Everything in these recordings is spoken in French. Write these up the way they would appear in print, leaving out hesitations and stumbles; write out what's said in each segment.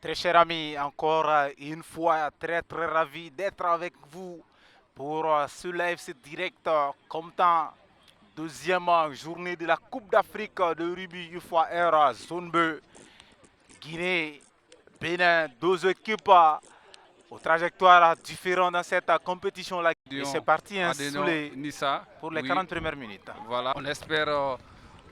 Très cher ami, encore une fois, très ravi d'être avec vous pour ce live, c'est direct comme temps. Deuxième journée de la Coupe d'Afrique de rugby UFOA Zone B. Guinée, Bénin, deux équipes aux trajectoires différentes dans cette compétition-là. Et c'est parti, hein, Nissa, pour les oui, 40 premières minutes. Voilà, on espère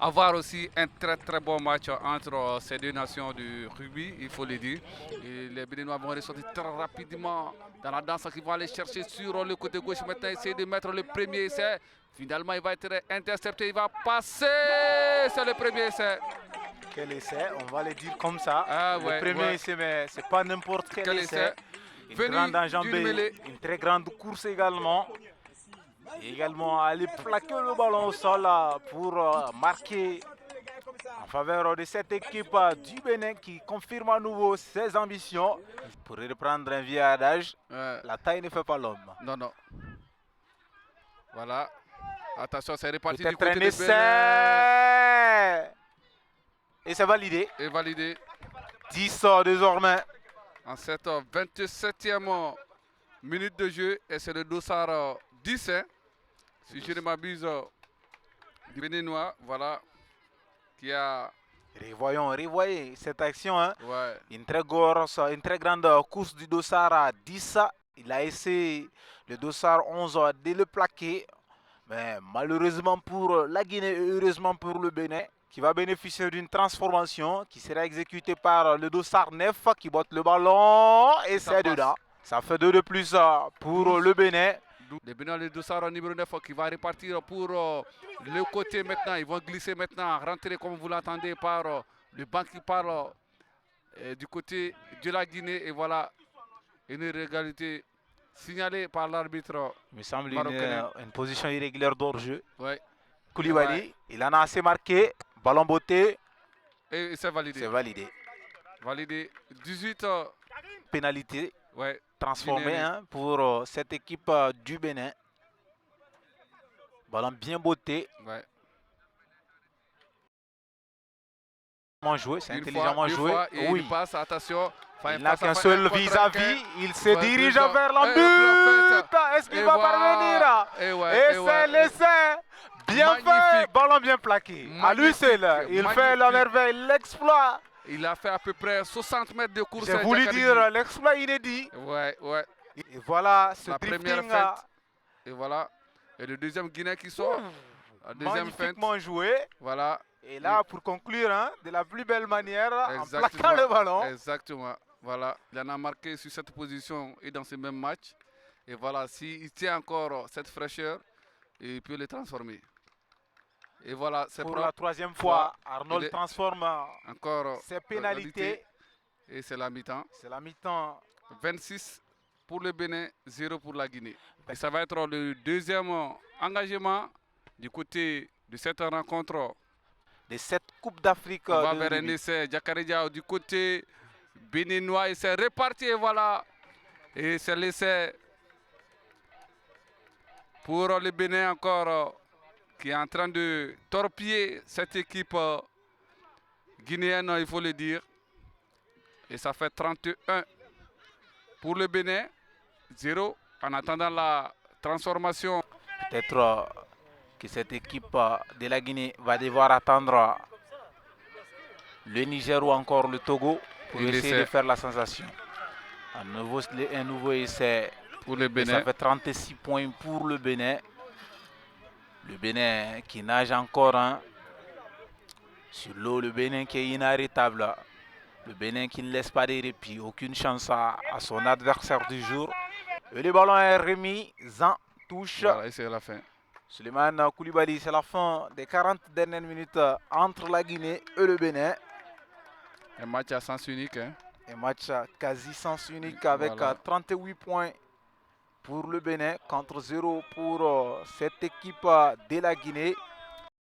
avoir aussi un très bon match entre ces deux nations du rugby, il faut le dire. Et les Béninois vont ressortir très rapidement dans la danse qui vont aller chercher sur le côté gauche. Maintenant, essayer de mettre le premier essai. Finalement, il va être intercepté, il va passer. C'est le premier essai. Quel essai, on va le dire comme ça. Le premier essai, mais c'est pas n'importe quel essai. Une grande enjambée, une très grande course également. Et également aller plaquer le ballon au sol pour marquer en faveur de cette équipe du Bénin qui confirme à nouveau ses ambitions. Pour reprendre un vieux adage, la taille ne fait pas l'homme. Non, non. Voilà. Attention, c'est reparti du côté de essai. Bénin. Et c'est validé. Et validé. 10 désormais. En cette 27e minute de jeu, et c'est le dossard 10, hein, si je ne m'abuse, du Béninois, voilà, qui a... Revoyez cette action, hein. Ouais. Une très grande course du dossard 10. Il a essayé le dossard 11 de le plaquer. Mais malheureusement pour la Guinée et heureusement pour le Bénin, qui va bénéficier d'une transformation qui sera exécutée par le dossard 9 qui botte le ballon et c'est dedans. Ça fait 2 de plus pour le Bénin. Le Bénin, le dossard numéro 9 qui va repartir pour le côté maintenant. Ils vont glisser maintenant, rentrer comme vous l'entendez par le banc qui parle du côté de la Guinée. Et voilà, une irrégularité signalée par l'arbitre. Il me semble une position irrégulière d'hors-jeu. Ouais. Koulibaly, il en a assez marqué. Ballon botté. Et c'est validé. C'est validé. Validé. 18 pénalité transformée, hein, pour cette équipe du Bénin. Ballon bien botté. Ouais. Joué, c'est intelligemment joué. Oui. Il passe, attention. Il n'a qu'un seul vis-à-vis. Il se dirige vers l'embut. Est-ce qu'il va parvenir? Et c'est l'essai. Bien fait. Ballon bien plaqué. À lui seul. Il fait la merveille, l'exploit. Il a fait à peu près 60 mètres de course. J'ai voulu dire l'exploit inédit. Ouais. Et voilà ce première feinte. Et voilà. Et le deuxième Guinée qui sort. La deuxième magnifiquement joué. Voilà. Et là, pour conclure, hein, de la plus belle manière, en plaquant le ballon. Exactement. Voilà. Il en a marqué sur cette position et dans ce même match. Et voilà, s'il tient encore cette fraîcheur, il peut le transformer. Et voilà, c'est pour la troisième fois, Arnold transforme encore ses pénalités. Et c'est la mi-temps. C'est la mi-temps. 26 pour le Bénin, 0 pour la Guinée. Et ça va être le deuxième engagement du côté de cette rencontre. De cette Coupe d'Afrique. On va vers un essai. Jakaredia du côté béninois. Et c'est reparti. Et voilà. Et c'est l'essai pour le Bénin encore, qui est en train de torpiller cette équipe guinéenne, il faut le dire. Et ça fait 31 pour le Bénin, 0 en attendant la transformation. Peut-être que cette équipe de la Guinée va devoir attendre le Niger ou encore le Togo pour essayer de faire la sensation. Un nouveau essai pour le Bénin. Ça fait 36 points pour le Bénin. Le Bénin qui nage encore sur l'eau. Le Bénin qui est inarrêtable. Le Bénin qui ne laisse pas de répit. Aucune chance à son adversaire du jour. Et le ballon est remis en touche. Voilà, et c'est la fin. Souleymane Koulibaly, c'est la fin des 40 dernières minutes entre la Guinée et le Bénin. Un match à sens unique. Hein? Un match quasi sens unique avec 38 points pour le Bénin contre 0 pour cette équipe de la Guinée.